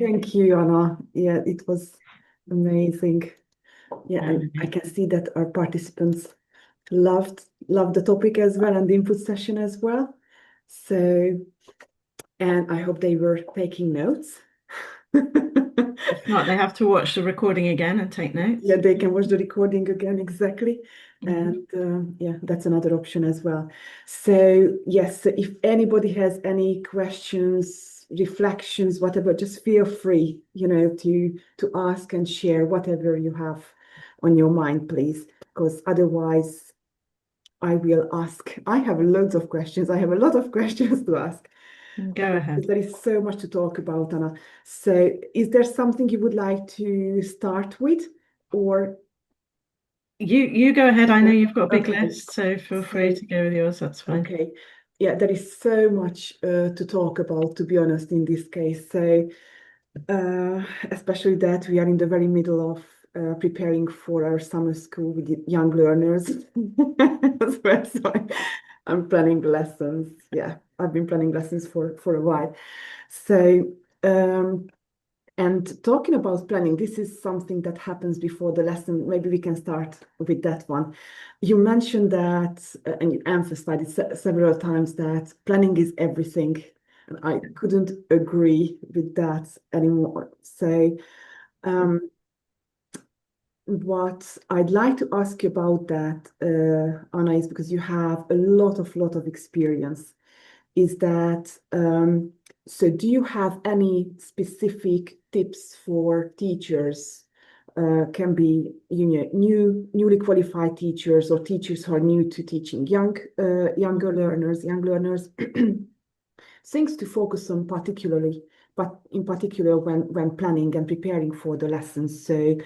Thank you, Anna. Yeah, it was amazing. Yeah, and I can see that our participants loved the topic as well and the input session as well. So, and I hope they were taking notes. If not, they have to watch the recording again and take notes. Yeah, they can watch the recording again, exactly. Mhm. And yeah, that's another option as well. So yes, so if anybody has any questions, reflections, whatever, just feel free, to ask and share whatever you have on your mind, please. Because otherwise, I will ask. I have loads of questions. I have a lot of questions to ask. Go Because ahead. there is so much to talk about, Anna. So, is there something you would like to start with, or You go ahead. I know you've got a big okay? list, so feel free So, to go with yours. That's fine. okay, yeah, there is so much to talk about, to be honest, in this case. So, especially that we are in the very middle of preparing for our summer school with young learners as well. So I'm planning lessons. Yeah, I've been planning lessons for a while. So, um, and talking about planning, this is something that happens before the lesson. Maybe we can start with that one. You mentioned that, and you emphasized it several times, that planning is everything. And I couldn't agree with that anymore. So, um, what I'd like to ask you about that, Anna, is because you have a lot of experience. Is that so? Do you have any specific tips for teachers? Can be newly qualified teachers or teachers who are new to teaching younger learners, young learners. Things to focus on particularly, but in particular when planning and preparing for the lessons. So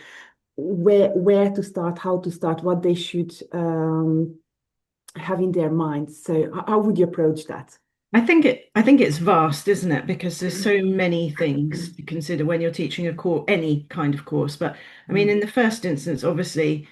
where to start, how to start, what they should have in their minds. So how would you approach that? I think it's vast, isn't it? Because there's so many things to consider when you're teaching a course, any kind of course. But I mean, in the first instance, obviously,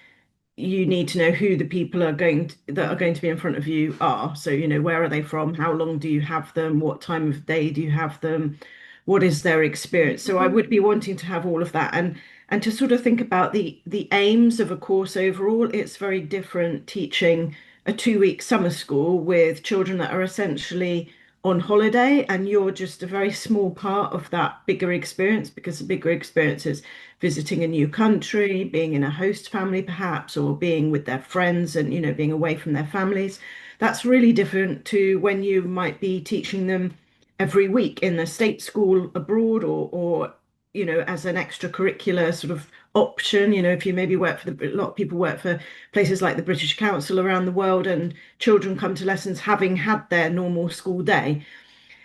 you need to know who the people that are going to be in front of you are. So, where are they from? How long do you have them? What time of day do you have them? What is their experience? So I would be wanting to have all of that and to sort of think about the aims of a course overall. It's very different teaching a 2 week summer school with children that are essentially on holiday, and you're just a very small part of that bigger experience, because the bigger experience is visiting a new country, being in a host family perhaps, or being with their friends and, being away from their families. That's really different to when you might be teaching them every week in a state school abroad, or as an extracurricular sort of option. If you maybe work for a lot of people work for places like the British Council around the world, and children come to lessons having had their normal school day.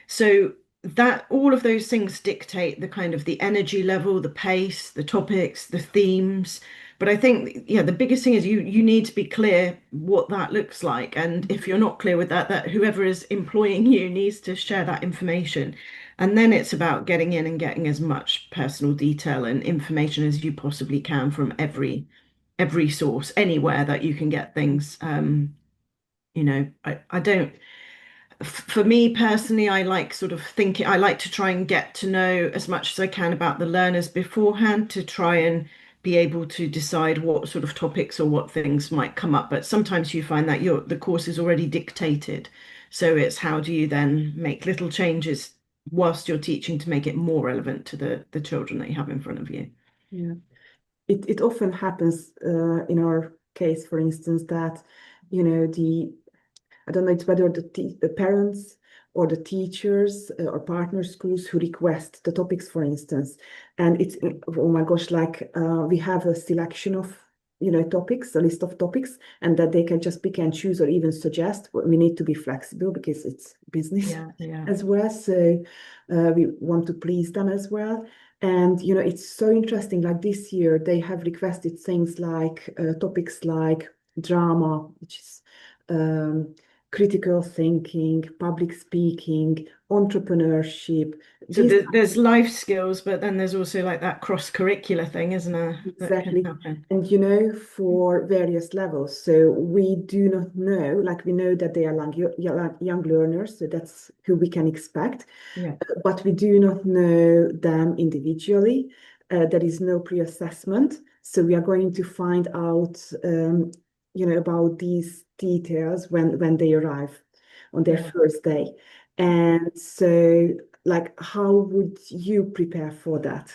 So that all of those things dictate the kind of the energy level, the pace, the topics, the themes. But I think, yeah, the biggest thing is you need to be clear what that looks like. And if you're not clear with that, that whoever is employing you needs to share that information. And then it's about getting in and getting as much personal detail and information as you possibly can from every source, anywhere that you can get things. I don't for me personally, I like sort of thinking, I like to try and get to know as much as I can about the learners beforehand to try and be able to decide what sort of topics or what things might come up. But sometimes you find that the course is already dictated. So it's how do you then make little changes whilst you're teaching to make it more relevant to the children that you have in front of you. Yeah, it often happens in our case, for instance, that the I don't know, it's whether the parents or the teachers or partner schools who request the topics, for instance. And it's, oh my gosh, like we have a selection of, topics, a list of topics, and that they can just pick and choose or even suggest. We need to be flexible because it's business Yeah, yeah. as well. So we want to please them as well. And, it's so interesting. Like this year, they have requested things like topics like drama, which is critical thinking, public speaking, entrepreneurship. So These there's life skills, but then there's also like that cross-curricular thing, isn't there, that can exactly. happen. And you know, for various levels. So we do not know, like we know that they are young learners, so that's who we can expect, Yeah. but we do not know them individually. There is no pre-assessment. So we are going to find out, about these details when they arrive on their Yeah. first day. And so, like, how would you prepare for that?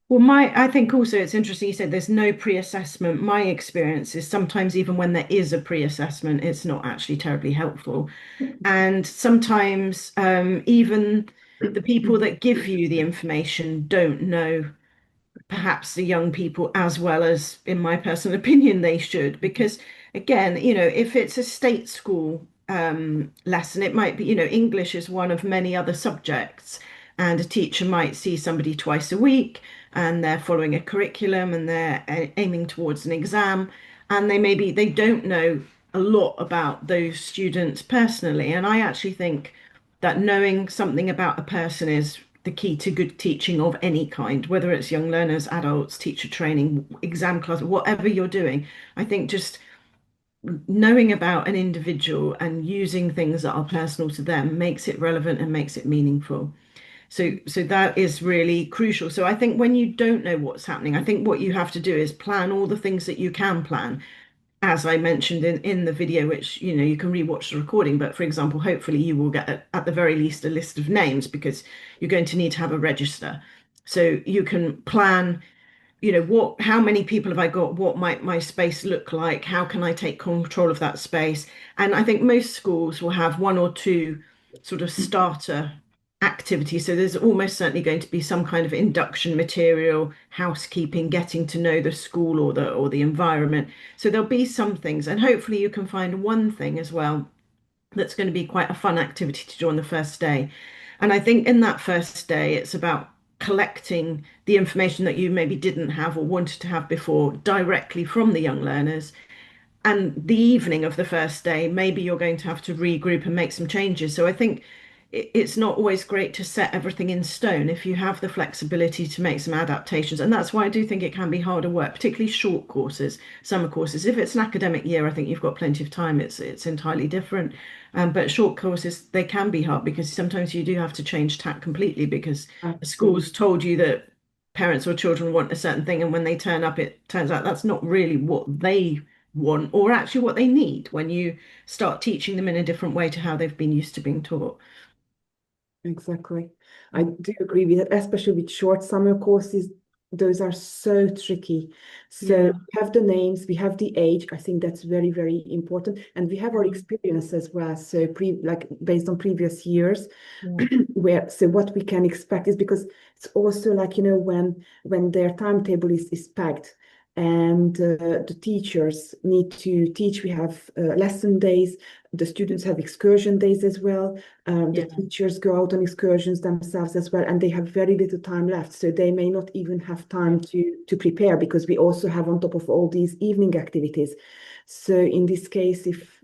Well, I think also it's interesting you said there's no pre-assessment. My experience is sometimes even when there is a pre-assessment, it's not actually terribly helpful. And sometimes even the people that give you the information don't know perhaps the young people as well as, in my personal opinion, they should. Because again, if it's a state school lesson, it might be, English is one of many other subjects, and a teacher might see somebody twice a week, and they're following a curriculum and they're aiming towards an exam, and they don't know a lot about those students personally. And I actually think that knowing something about a person is the key to good teaching of any kind, whether it's young learners, adults, teacher training, exam class, whatever you're doing. I think just knowing about an individual and using things that are personal to them makes it relevant and makes it meaningful. So that is really crucial. So I think when you don't know what's happening, I think what you have to do is plan all the things that you can plan, as I mentioned in the video, which you can rewatch the recording. But for example, hopefully you will get at the very least a list of names, because you're going to need to have a register. So you can plan, how many people have I got? What might my space look like? How can I take control of that space? And I think most schools will have one or two sort of starter activities. So there's almost certainly going to be some kind of induction material, housekeeping, getting to know the school or the environment. So there'll be some things, and hopefully you can find one thing as well that's going to be quite a fun activity to do on the first day. And I think in that first day, it's about collecting the information that you maybe didn't have or wanted to have before directly from the young learners. And the evening of the first day, maybe you're going to have to regroup and make some changes. So I think it's not always great to set everything in stone if you have the flexibility to make some adaptations. And that's why I do think it can be harder work, particularly short courses, summer courses. If it's an academic year, I think you've got plenty of time. It's entirely different. But short courses, they can be hard because sometimes you do have to change tack completely because a Absolutely. school's told you that parents or children want a certain thing, and when they turn up, it turns out that's not really what they want or actually what they need when you start teaching them in a different way to how they've been used to being taught. Exactly. I do agree with that, especially with short summer courses. Those are so tricky. So Yeah. we have the names, we have the age. I think that's very, very important. And we have our Mhm. experience as well. So like based on previous years, Yeah. where so what we can expect is because it's also like, when their timetable is packed and the teachers need to teach. We have lesson days, the students have excursion days as well. The Yeah. teachers go out on excursions themselves as well, and they have very little time left. So they may not even have Yeah. time to prepare because we also have on top of all these evening activities. So in this case, if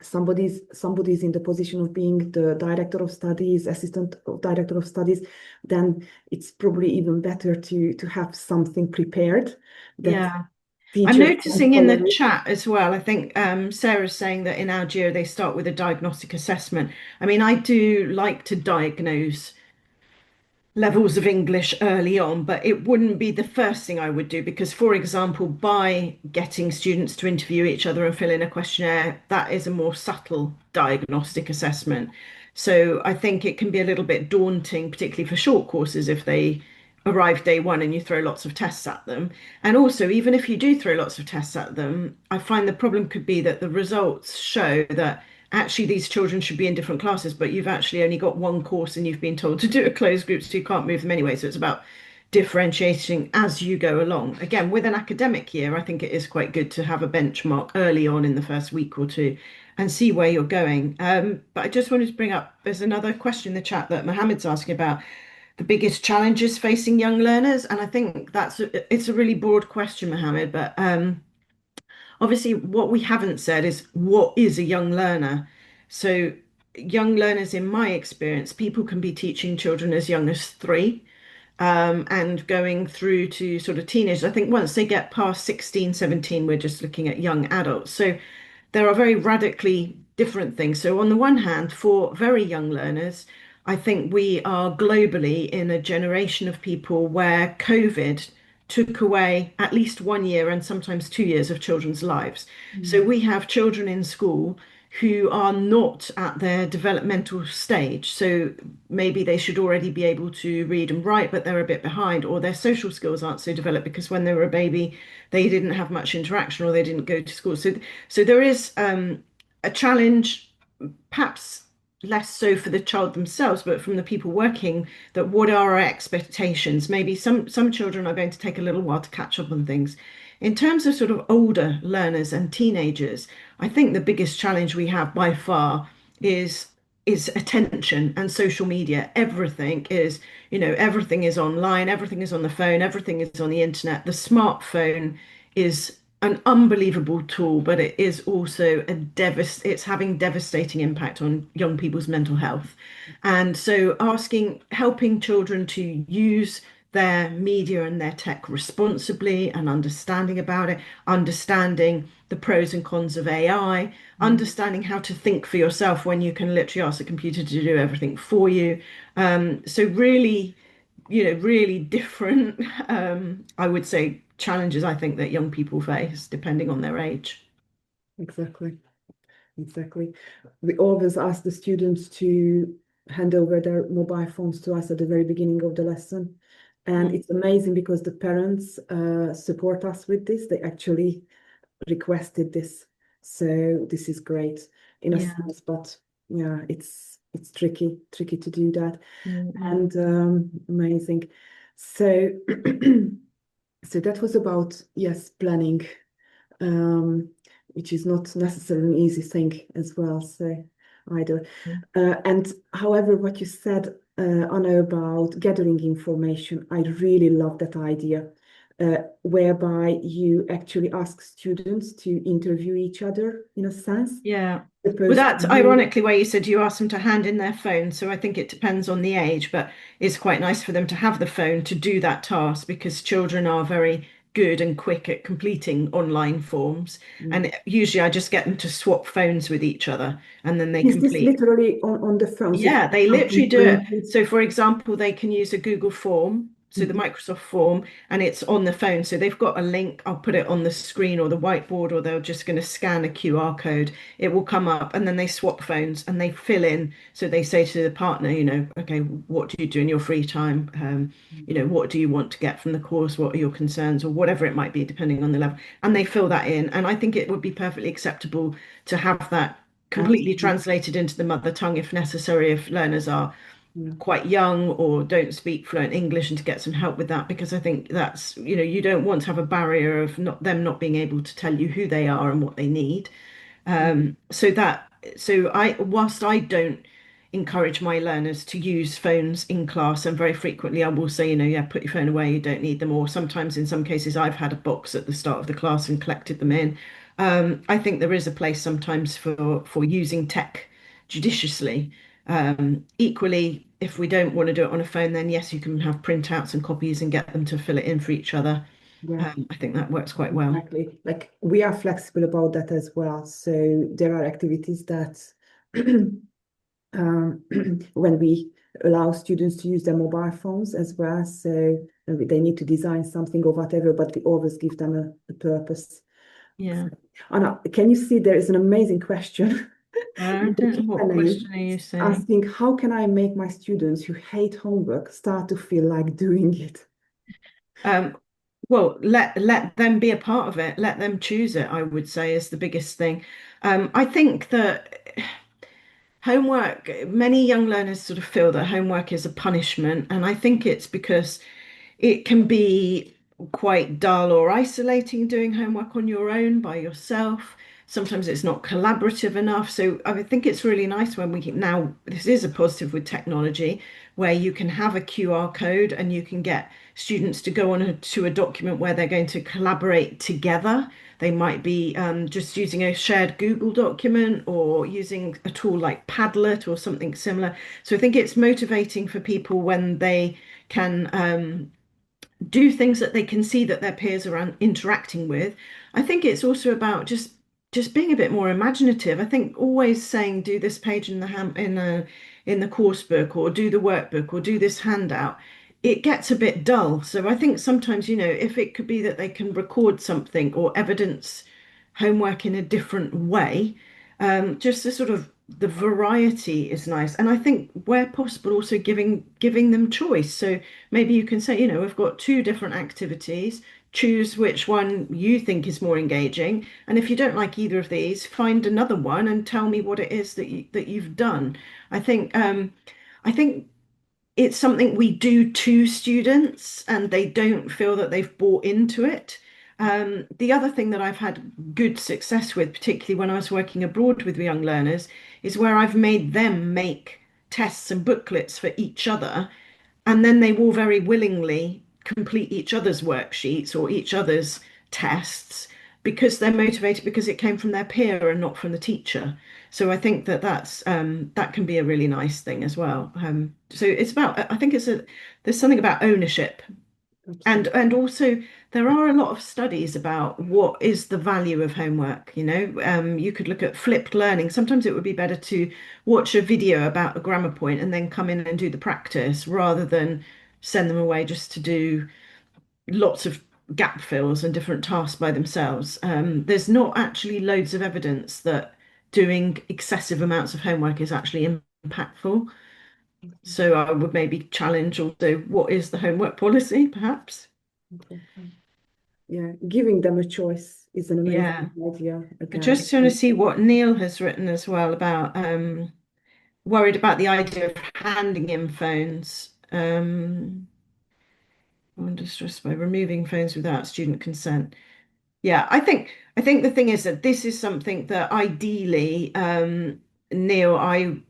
somebody's in the position of being the director of studies, assistant director of studies, then it's probably even better to have something prepared that Yeah. I'm teachers can noticing in follow the it. chat as well. I think Sarah's saying that in Algeria they start with a diagnostic assessment. I mean, I do like to diagnose levels of English early on, but it wouldn't be the first thing I would do because, for example, by getting students to interview each other and fill in a questionnaire, that is a more subtle diagnostic assessment. So I think it can be a little bit daunting, particularly for short courses, if they arrive day one and you throw lots of tests at them. And also, even if you do throw lots of tests at them, I find the problem could be that the results show that actually these children should be in different classes, but you've actually only got one course and you've been told to do a closed group, so you can't move them anyway. So it's about differentiating as you go along. Again, with an academic year, I think it is quite good to have a benchmark early on in the first week or two and see where you're going. But I just wanted to bring up, there's another question in the chat that Mohammed's asking about the biggest challenges facing young learners. And I think it's a really broad question, Mohammed, but obviously what we haven't said is what is a young learner. So young learners, in my experience, people can be teaching children as young as 3, and going through to sort of teenagers. I think once they get past 16, 17, we're just looking at young adults. So there are very radically different things. So, on the one hand, for very young learners, I think we are globally in a generation of people where COVID took away at least 1 year and sometimes 2 years of children's lives. So, Mm. we have children in school who are not at their developmental stage. So maybe they should already be able to read and write, but they're a bit behind, or their social skills aren't so developed because when they were a baby, they didn't have much interaction or they didn't go to school. So there is a challenge, perhaps less so for the child themselves, but from the people working, that what are our expectations? Maybe some children are going to take a little while to catch up on things. In terms of sort of older learners and teenagers, I think the biggest challenge we have by far is is attention and social media. Everything is online, everything is on the phone, everything is on the internet. The smartphone is an unbelievable tool, but it is also it's having devastating impact on young people's mental health. And so helping children to use their media and their tech responsibly and understanding about it, understanding the pros and cons of AI, Mm. understanding how to think for yourself when you can literally ask the computer to do everything for you. So really, really different, I would say, challenges I think that young people face depending on their age. Exactly. Exactly. We always ask the students to hand over their mobile phones to us at the very beginning of the lesson. And Mm. it's amazing because the parents support us with this. They actually requested this. So this is great in a Yeah. sense, but yeah, it's tricky to do that. Mm-mm. And amazing. So so that was about, yes, planning, um, which is not necessarily an easy thing as well. So either. And however, what you said, Anna, about gathering information, I really love that idea, whereby you actually ask students to interview each other in a sense, Yeah. Well, opposed to that's you. ironically where you said you asked them to hand in their phone. So I think it depends on the age, but it's quite nice for them to have the phone to do that task because children are very good and quick at completing online forms. Mm. And usually I just get them to swap phones with each other and then they Is this complete. literally on the phone? So Yeah, they literally something do it. printed. So, for example, they can use a Google form, so the Mhm. Microsoft form, and it's on the phone. So they've got a link. I'll put it on the screen or the whiteboard, or they're just going to scan a QR code. It will come up, and then they swap phones and they fill in. So they say to the partner, okay, what do you do in your free time? What do you want to get from the course? What are your concerns, or whatever it might be, depending on the level. And they fill that in. And I think it would be perfectly acceptable to have that completely Absolutely. translated into the mother tongue if necessary, if learners are Yeah. quite young or don't speak fluent English, and to get some help with that because I think that's, you don't want to have a barrier of not being able to tell you who they are and what they need. Mm. Whilst I don't encourage my learners to use phones in class, and very frequently I will say, yeah, put your phone away, you don't need them. Or sometimes in some cases I've had a box at the start of the class and collected them in. I think there is a place sometimes for using tech judiciously. Equally, if we don't want to do it on a phone, then yes, you can have printouts and copies and get them to fill it in for each other. Yeah. I think that works quite well. Exactly. Like we are flexible about that as well. So there are activities that um, when we allow students to use their mobile phones as well. So they need to design something or whatever, but we always give them a purpose. Yeah. Anna, can you see there is an amazing question I in the don't know what Q&A question are you saying? asking how can I make my students who hate homework start to feel like doing it? Um, well, let them be a part of it. Let them choose it, I would say, is the biggest thing. I think that homework, many young learners sort of feel that homework is a punishment, and I think it's because it can be quite dull or isolating doing homework on your own by yourself. Sometimes it's not collaborative enough. So I think it's really nice when we can now, this is a positive with technology, where you can have a QR code and you can get students to go on to a document where they're going to collaborate together. They might be just using a shared Google document or using a tool like Padlet or something similar. So I think it's motivating for people when they can do things that they can see that their peers are interacting with. I think it's also about just being a bit more imaginative. I think always saying do this page in the in the course book or do the workbook or do this handout, it gets a bit dull. So I think sometimes, if it could be that they can record something or evidence homework in a different way, just the sort of the variety is nice. And I think where possible, also giving them choice. So maybe you can say, we've got two different activities. Choose which one you think is more engaging. And if you don't like either of these, find another one and tell me what it is that you've done. I think it's something we do to students and they don't feel that they've bought into it. The other thing that I've had good success with, particularly when I was working abroad with young learners, is where I've made them make tests and booklets for each other, and then they will very willingly complete each other's worksheets or each other's tests because they're motivated because it came from their peer and not from the teacher. So I think that that can be a really nice thing as well. So it's about, I think there's something about ownership, and also there are a lot of studies about what is the value of homework. You could look at flipped learning. Sometimes it would be better to watch a video about a grammar point and then come in and do the practice rather than send them away just to do lots of gap fills and different tasks by themselves. There's not actually loads of evidence that doing excessive amounts of homework is actually impactful. So I would maybe challenge also what is the homework policy, perhaps? Okay. Yeah, giving them a choice is an Yeah. amazing idea I again. just want to see what Neil has written as well about worried about the idea of handing in phones. Under stress by removing phones without student consent. Yeah, I think the thing is that this is something that ideally, Neil,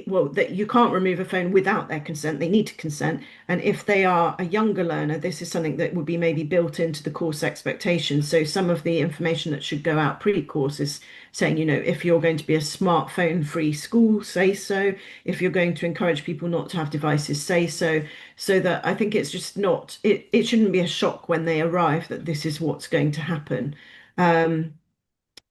well, that you can't remove a phone without their consent. They need to consent. And if they are a younger learner, this is something that would be maybe built into the course expectations. So some of the information that should go out pre-course is saying, if you're going to be a smartphone-free school, say so. If you're going to encourage people not to have devices, say so. So that I think it's just not, it shouldn't be a shock when they arrive that this is what's going to happen. Um,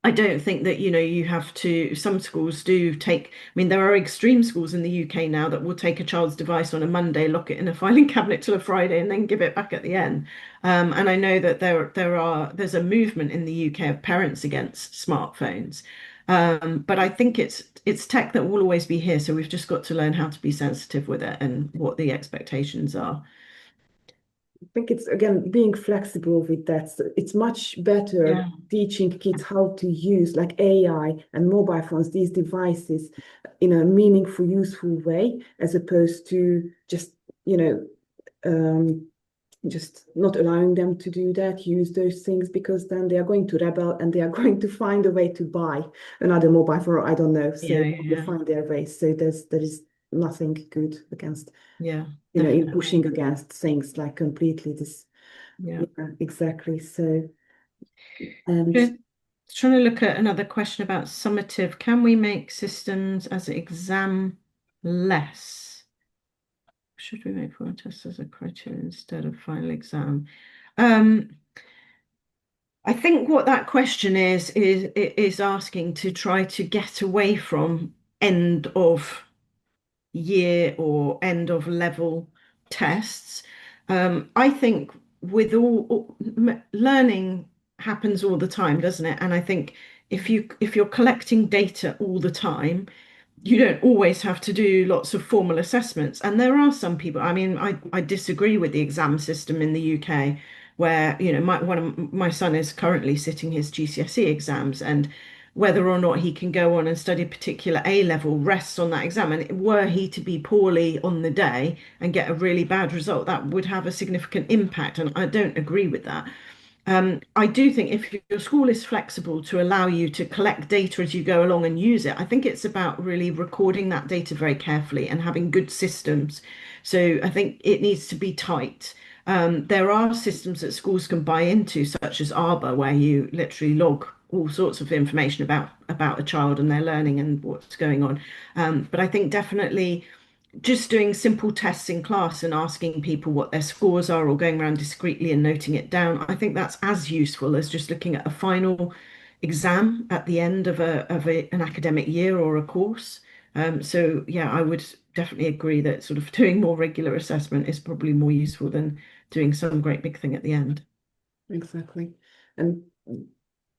I don't think that, you have to, some schools do take, I mean, there are extreme schools in the UK now that will take a child's device on a Monday, lock it in a filing cabinet till a Friday, and then give it back at the end. And I know that there's a movement in the UK of parents against smartphones. But I think it's tech that will always be here. So we've just got to learn how to be sensitive with it and what the expectations are. I think it's again being flexible with that. So it's much better Yeah. teaching kids how to use like AI and mobile phones, these devices in a meaningful, useful way, as opposed to you know, um, just not allowing them to do that, use those things, because then they are going to rebel and they are going to find a way to buy another mobile phone. I don't know. So Yeah, they yeah, find their way. So there is nothing good against, yeah, in definitely. pushing against things like completely this. Yeah. Yeah, exactly. So, and Just trying to look at another question about summative. Can we make systems as exam less? Should we make foreign tests as a criteria instead of final exam? Um, I think what that question is asking to try to get away from end of year or end of level tests. I think with learning happens all the time, doesn't it? And I think if you're collecting data all the time, you don't always have to do lots of formal assessments. And there are some people, I mean, I disagree with the exam system in the UK, where, one of my son is currently sitting his GCSE exams, and whether or not he can go on and study a particular A level rests on that exam. And were he to be poorly on the day and get a really bad result, that would have a significant impact. And I don't agree with that. I do think if your school is flexible to allow you to collect data as you go along and use it, I think it's about really recording that data very carefully and having good systems. So I think it needs to be tight. There are systems that schools can buy into, such as Arbor, where you literally log all sorts of information about a child and their learning and what's going on. But I think definitely just doing simple tests in class and asking people what their scores are or going around discreetly and noting it down, I think that's as useful as just looking at a final exam at the end of an academic year or a course. So yeah, I would definitely agree that sort of doing more regular assessment is probably more useful than doing some great big thing at the end. Exactly. And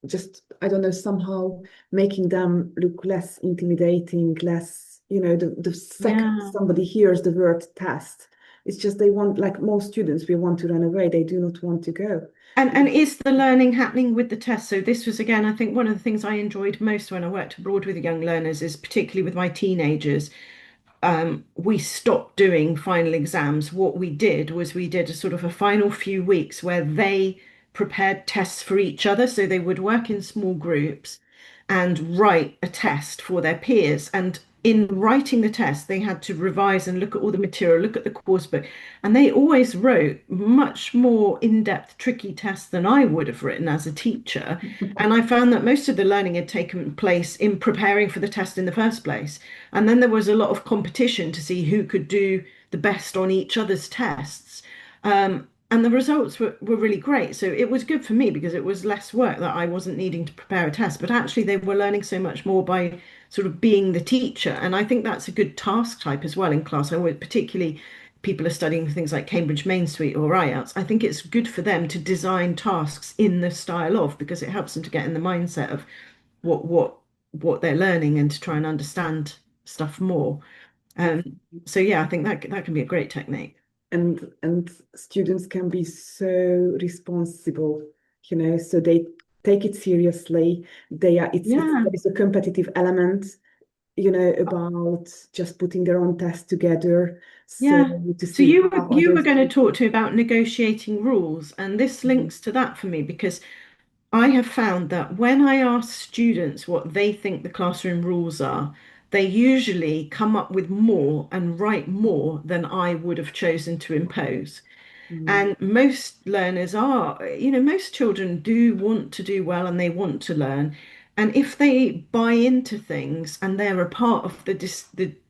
just, I don't know, somehow making them look less intimidating, less, the second Yeah. somebody hears the word test, it's just they want, like most students, we want to run away. They do not want to go. And is the learning happening with the test? So this was again, I think one of the things I enjoyed most when I worked abroad with young learners is particularly with my teenagers, we stopped doing final exams. What we did was we did a sort of a final few weeks where they prepared tests for each other. So they would work in small groups and write a test for their peers. And in writing the test, they had to revise and look at all the material, look at the course book. And they always wrote much more in-depth, tricky tests than I would have written as a teacher. And I found that most of the learning had taken place in preparing for the test in the first place. And then there was a lot of competition to see who could do the best on each other's tests. And the results were really great. So it was good for me because it was less work that I wasn't needing to prepare a test. But actually, they were learning so much more by sort of being the teacher. And I think that's a good task type as well in class. I would particularly people are studying things like Cambridge Main Suite or IELTS. I think it's good for them to design tasks in the style of because it helps them to get in the mindset of what what what they're learning and to try and understand stuff more. Um, so yeah, I think that can be a great technique. And students can be so responsible, so they take it seriously. There Yeah. is a competitive element, about just putting their own test together, so Yeah. to So see you how you were others going to do. talk to me about negotiating rules, and this Mhm. links to that for me because I have found that when I ask students what they think the classroom rules are, they usually come up with more and write more than I would have chosen to impose. Mm. And most learners are, most children do want to do well and they want to learn. And if they buy into things and they're a part of the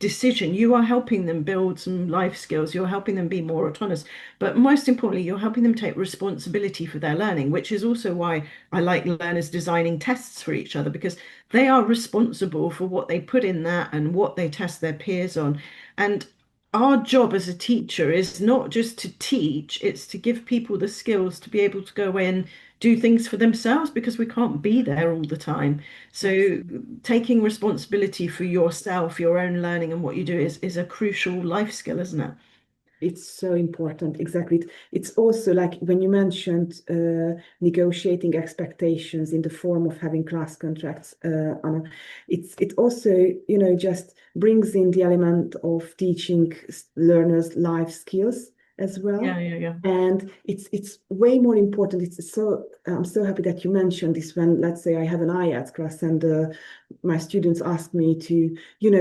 decision, you are helping them build some life skills. You're helping them be more autonomous. But most importantly, you're helping them take responsibility for their learning, which is also why I like learners designing tests for each other because they are responsible for what they put in that and what they test their peers on. And our job as a teacher is not just to teach, it's to give people the skills to be able to go away and do things for themselves because we can't be there all the time. So Absolutely. taking responsibility for yourself, your own learning and what you do is a crucial life skill, isn't it? It's so important. Exactly. It's also like when you mentioned negotiating expectations in the form of having class contracts, Anna, it also, just brings in the element of teaching learners life skills as Yeah, well. yeah, yeah. And it's way more important. It's so I'm so happy that you mentioned this when, let's say, I have an IELTS class and my students ask me to,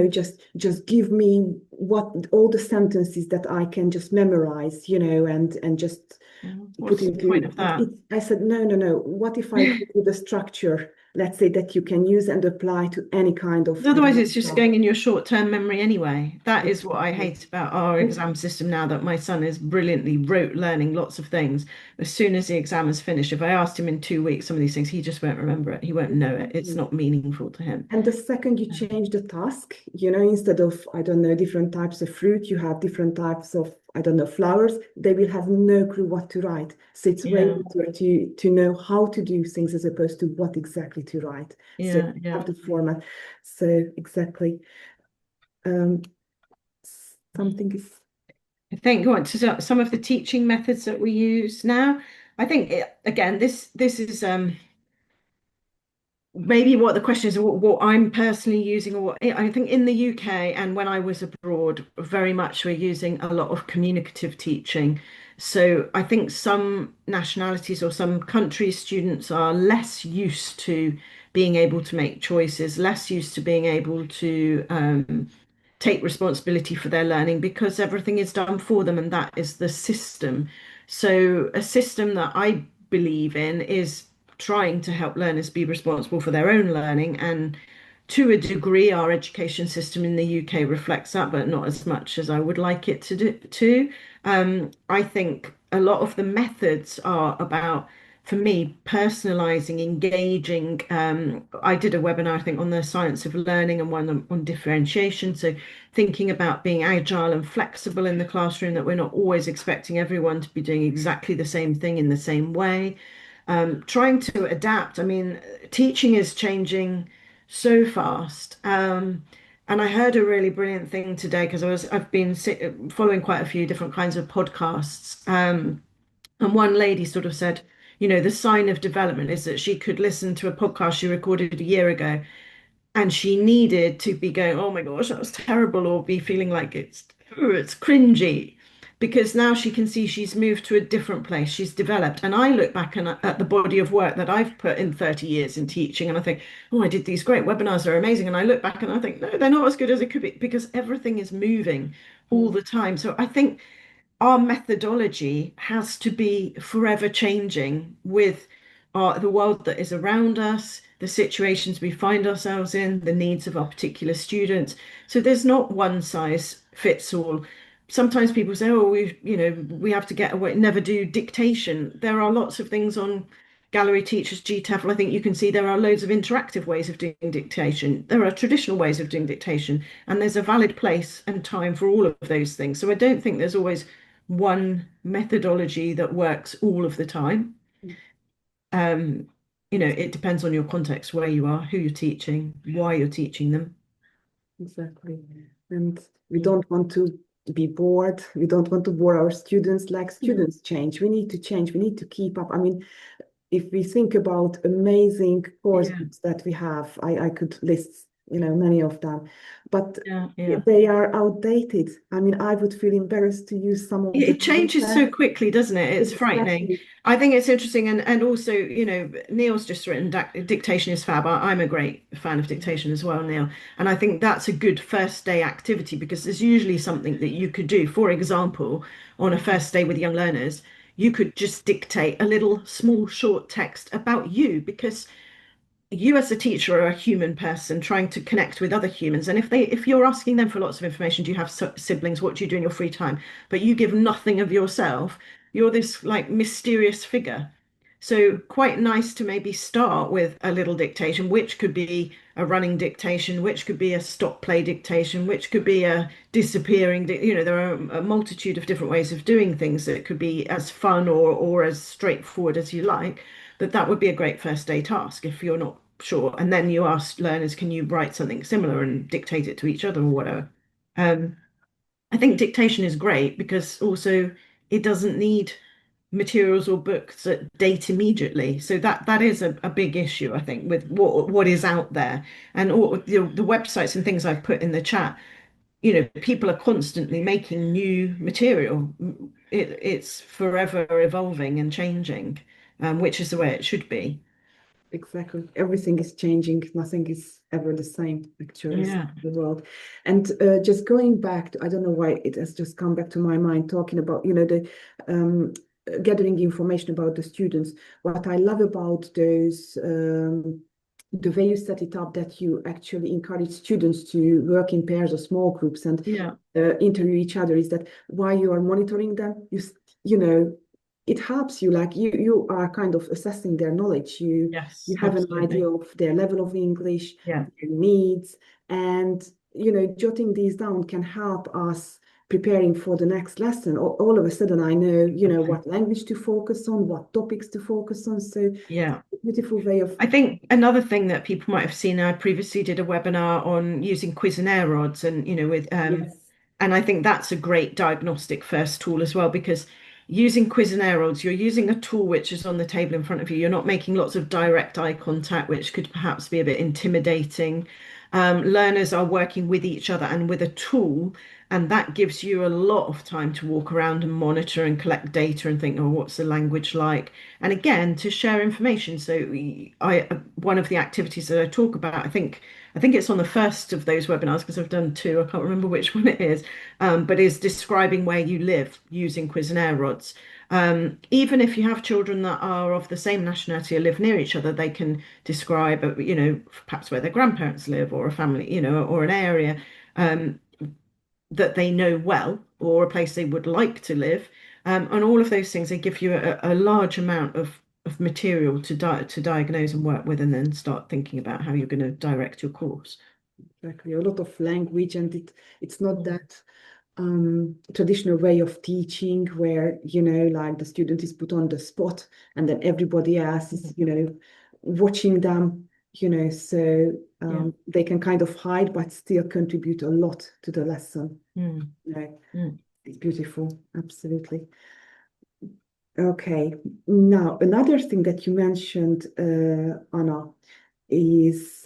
just give me what all the sentences that I can just memorize, and just Yeah. put What's the point into of but that? I said, no, no, no. What if I give you the structure, let's say, that you can use and apply to any kind of, I don't Otherwise, know, it's just task. going in your short-term memory anyway. That is what I Exactly. hate about our And exam system now, that my son is brilliantly rote learning lots of things. As soon as the exam is finished, if I asked him in 2 weeks some of these things, he just won't remember it. He won't know it. It's exactly. not meaningful to him. And the second you change the task, instead of, I don't know, different types of fruit, you have different types of, I don't know, flowers, they will have no clue what to write. So it's way Yeah, better to know how to do things as opposed to what exactly to write. So yeah, have yeah. the format. So exactly. Um, something is I think what to some of the teaching methods that we use now. I think again, this is maybe what the question is, what I'm personally using, or what I think in the UK and when I was abroad, very much we're using a lot of communicative teaching. So I think some nationalities or some countries' students are less used to being able to make choices, less used to being able to take responsibility for their learning because everything is done for them, and that is the system. So, a system that I believe in is trying to help learners be responsible for their own learning. And to a degree, our education system in the UK reflects that, but not as much as I would like it to do. I think a lot of the methods are about, for me, personalizing, engaging. I did a webinar, I think, on the science of learning and one on differentiation. So thinking about being agile and flexible in the classroom, that we're not always expecting everyone to be doing exactly the same thing in the same way. Trying to adapt. I mean, teaching is changing so fast. And I heard a really brilliant thing today because I've been following quite a few different kinds of podcasts. And one lady sort of said, the sign of development is that she could listen to a podcast she recorded a year ago and she needed to be going, oh my gosh, that was terrible, or be feeling like it's cringy, because now she can see she's moved to a different place, she's developed. And I look back at the body of work that I've put in 30 years in teaching, and I think, oh, I did these great webinars, they're amazing. And I look back and I think, no, they're not as good as it could be, because everything is moving all Mm. the time. So I think our methodology has to be forever changing with the world that is around us, the situations we find ourselves in, the needs of our particular students. So there's not one size fits all. Sometimes people say, "Oh, we have to get away, never do dictation." There are lots of things on Gallery Teachers GTEFL. I think you can see there are loads of interactive ways of doing dictation. There are traditional ways of doing dictation, and there's a valid place and time for all of those things. So I don't think there's always one methodology that works all of the time. Um, it depends on your context, where you are, who you're teaching, why you're teaching them. Exactly. And we don't want to be bored. We don't want to bore our students. Like, Mm. students change. We need to change. We need to keep up. I mean, if we think about amazing course Yeah, books that we have, I could list, many of them, but yeah, yeah. they are outdated. I mean, I would feel embarrassed to use some of the It changes so quickly, doesn't it? It's frightening. exactly. I think it's interesting, and also, Neil's just written dictation is fab. I'm a great fan of dictation as well, Neil, and I think that's a good first day activity because there's usually something that you could do. For example, on a first day with young learners, you could just dictate a little small short text about you, because you as a teacher are a human person trying to connect with other humans, and if you're asking them for lots of information, do you have siblings, what do you do in your free time, but you give nothing of yourself, you're this like mysterious figure. So quite nice to maybe start with a little dictation, which could be a running dictation, which could be a stop play dictation, which could be a disappearing there are a multitude of different ways of doing things that could be as fun or as straightforward as you like. That would be a great first day task if you're not sure. And then you ask learners, can you write something similar and dictate it to each other or whatever? Um, I think dictation is great because also it doesn't need materials or books that date immediately. So that is a big issue, I think, with what is out there. And all the websites and things I've put in the chat, people are constantly making new material. It's forever evolving and changing, which is the way it should be. Exactly. Everything is changing. Nothing is ever the same, actually, Yeah. in the world. And just going back to, I don't know why it has just come back to my mind, talking about, the gathering information about the students. What I love about those, the way you set it up, that you actually encourage students to work in pairs or small groups and Yeah. interview each other, is that while you are monitoring them, you know, it helps you, like you are kind of assessing their knowledge. You Yes, have an idea absolutely. of their level of English, Yeah. their needs, and jotting these down can help us preparing for the next lesson. All of a sudden, I know, Exactly. what language to focus on, what topics to focus on. So Yeah. a beautiful way of I think another thing that people might have seen, I previously did a webinar on using Cuisenaire rods and, with yes, and I think that's a great diagnostic first tool as well, because using Cuisinart, you're using a tool which is on the table in front of you. You're not making lots of direct eye contact, which could perhaps be a bit intimidating. Learners are working with each other and with a tool, and that gives you a lot of time to walk around and monitor and collect data and think, oh, what's the language like? And again, to share information. So one of the activities that I talk about, I think it's on the first of those webinars because I've done two. I can't remember which one it is, but is describing where you live using Cuisinart rods. Even if you have children that are of the same nationality or live near each other, they can describe, perhaps where their grandparents live or a family, or an area um, that they know well or a place they would like to live. And all of those things, they give you a large amount of material to diagnose and work with, and then start thinking about how you're going to direct your course. Exactly, a lot of language, and it's not that traditional way of teaching where, like the student is put on the spot and then everybody else is, watching them, so Yeah. they can kind of hide but still contribute a lot to the lesson. Mm. Mm. It's beautiful, absolutely. Okay, now another thing that you mentioned, Anna, is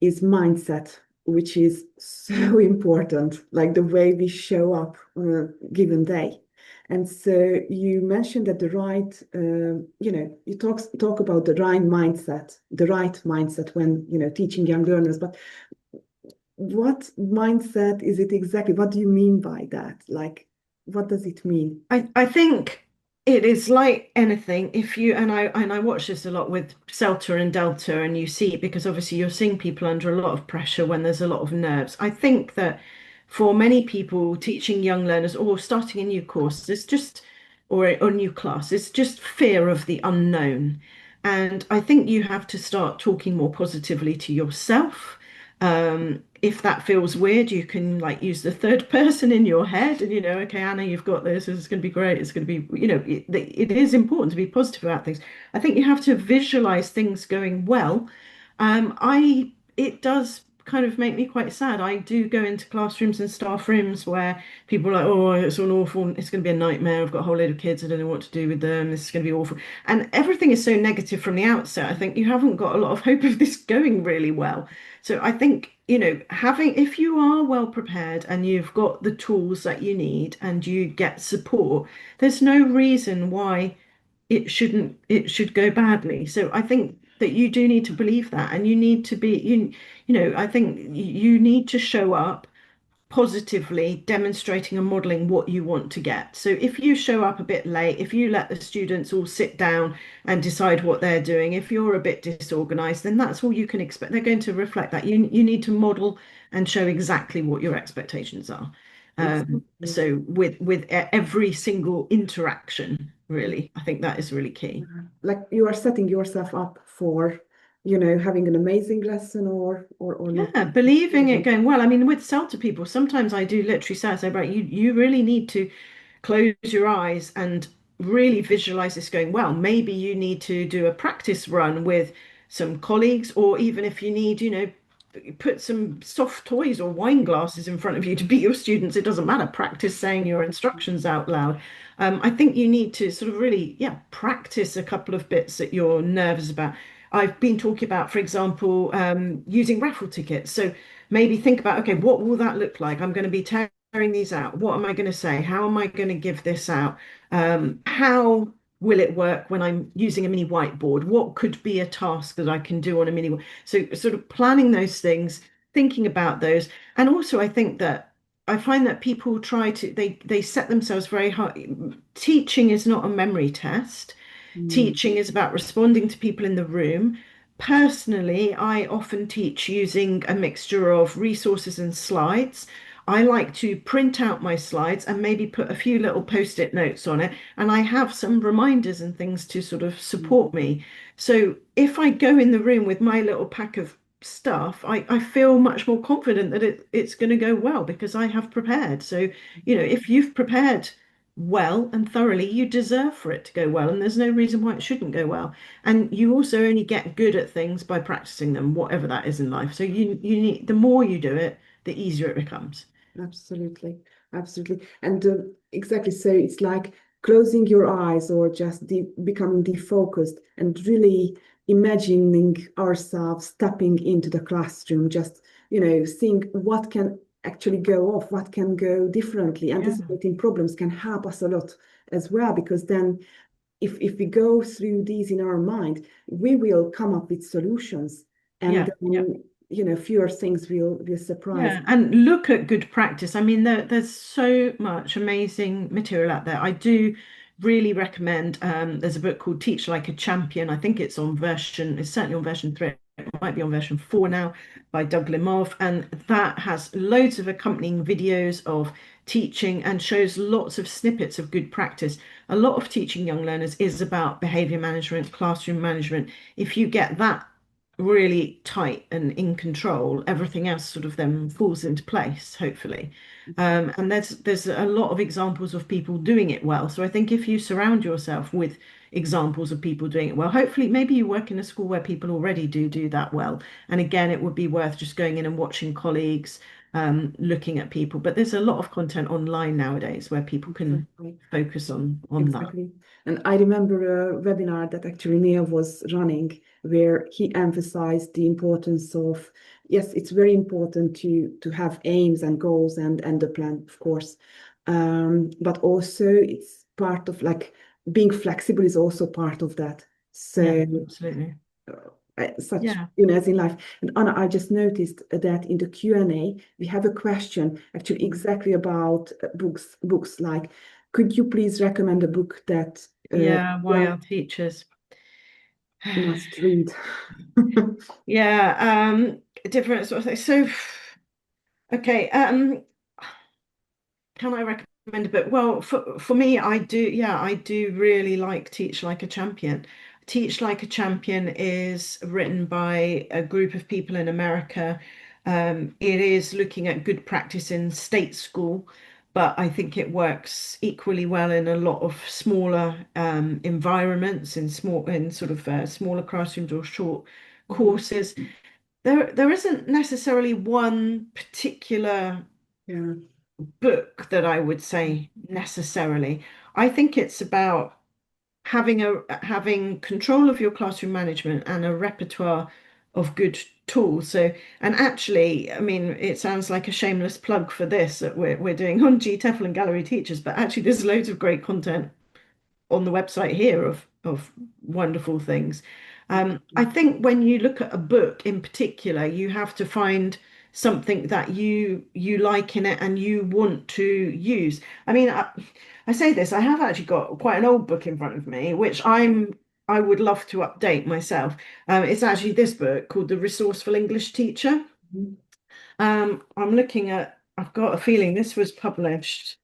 mindset, which is so important, like the way we show up on a given day. And so you mentioned that the right, you talk about the right mindset when, teaching young learners, but what mindset is it exactly? What do you mean by that? Like, what does it mean? I think it is like anything. If you and I watch this a lot with CELTA and Delta, and you see, because obviously you're seeing people under a lot of pressure when there's a lot of nerves. I think that for many people teaching young learners or starting a new course, it's just or a new class, it's just fear of the unknown. And I think you have to start talking more positively to yourself. If that feels weird, you can like use the third person in your head and, okay, Anna, you've got this. It's going to be great. It's going to be, it is important to be positive about things. I think you have to visualize things going well. It does kind of make me quite sad. I do go into classrooms and staff rooms where people are like, oh, it's an awful, it's going to be a nightmare. I've got a whole load of kids. I don't know what to do with them. This is going to be awful. And everything is so negative from the outset. I think you haven't got a lot of hope of this going really well. So I think, if you are well prepared and you've got the tools that you need and you get support, there's no reason why it should go badly. So I think that you do need to believe that, and you need to be I think you need to show up positively, demonstrating and modeling what you want to get. So if you show up a bit late, if you let the students all sit down and decide what they're doing, if you're a bit disorganized, then that's all you can expect. They're going to reflect that. You need to model and show exactly what your expectations are. Exactly. So with every single interaction, really, I think that is really key. Like you are setting yourself up for, having an amazing lesson or not. Yeah, believing it going well. I mean, with CELTA people, sometimes I do literally say, right, you really need to close your eyes and really visualize this going well. Maybe you need to do a practice run with some colleagues, or even if you need, put some soft toys or wine glasses in front of you to beat your students. It doesn't matter. Practice saying your instructions out loud. I think you need to sort of really, yeah, practice a couple of bits that you're nervous about. I've been talking about, for example, using raffle tickets. So maybe think about, okay, what will that look like? I'm going to be tearing these out. What am I going to say? How am I going to give this out? How will it work when I'm using a mini whiteboard? What could be a task that I can do on a mini? So sort of planning those things, thinking about those. And also I think that I find that people try to they set themselves very high. Teaching is not a memory test. Mm. Teaching is about responding to people in the room. Personally, I often teach using a mixture of resources and slides. I like to print out my slides and maybe put a few little post-it notes on it, and I have some reminders and things to sort of support me. So if I go in the room with my little pack of stuff, I feel much more confident that it's going to go well because I have prepared. So, if you've prepared well and thoroughly, you deserve for it to go well, and there's no reason why it shouldn't go well. And you also only get good at things by practicing them, whatever that is in life. So you need the more you do it, the easier it becomes. Absolutely, absolutely. And exactly, so it's like closing your eyes or just becoming defocused and really imagining ourselves stepping into the classroom, just, seeing what can actually go off, what can go differently. Yeah. Anticipating problems can help us a lot as well, because then if we go through these in our mind, we will come up with solutions, and Yeah, yeah. fewer things will surprise. Yeah, and look at good practice. I mean, there's so much amazing material out there. I do really recommend. There's a book called Teach Like a Champion. I think it's certainly on version 3. It might be on version 4 now by Doug Limov, and that has loads of accompanying videos of teaching and shows lots of snippets of good practice. A lot of teaching young learners is about behavior management, classroom management. If you get that really tight and in control, everything else sort of then falls into place, hopefully. And there's a lot of examples of people doing it well. So I think if you surround yourself with examples of people doing it well, hopefully maybe you work in a school where people already do that well. And again, it would be worth just going in and watching colleagues, looking at people. But there's a lot of content online nowadays where people can Exactly. focus on that. Exactly. And I remember a webinar that actually Neil was running where he emphasized the importance of, yes, it's very important to have aims and goals and a plan, of course. But also it's part of like being flexible is also part of that. Yeah, So absolutely. such, Yeah. as in life. And Anna, I just noticed that in the Q&A, we have a question actually exactly about books like, could you please recommend a book that Yeah, why young are teachers? must read? Yeah, different sort of things. So, okay, can I recommend a book? Well, for me, I do. Yeah, I do really like Teach Like a Champion. Teach Like a Champion is written by a group of people in America. It is looking at good practice in state school, but I think it works equally well in a lot of smaller environments, in sort of smaller classrooms or short Mhm. courses. There isn't necessarily one particular Yeah. book that I would say necessarily. I think it's about having control of your classroom management and a repertoire of good tools. So, and actually, I mean, it sounds like a shameless plug for this that we're doing on TEFL and Gallery Teachers, but actually, there's loads of great content on the website here of wonderful things. I think when you look at a book in particular, you have to find something that you like in it and you want to use. I mean, I say this, I have actually got quite an old book in front of me, which I would love to update myself. It's actually this book called The Resourceful English Teacher. Mhm. I've got a feeling this was published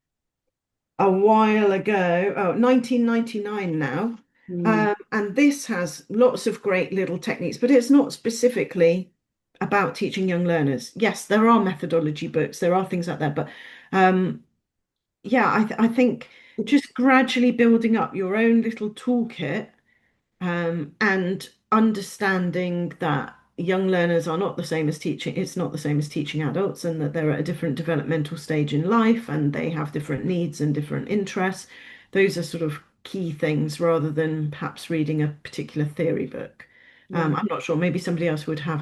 a while ago, 1999 now. Mm. And this has lots of great little techniques, but it's not specifically about teaching young learners. Yes, there are methodology books, there are things like that, but yeah, I think just gradually building up your own little toolkit and understanding that young learners are not the same as teaching, it's not the same as teaching adults, and that they're at a different developmental stage in life and they have different needs and different interests. Those are sort of key things rather than perhaps reading a particular theory book. Yeah. I'm not sure, maybe somebody else would have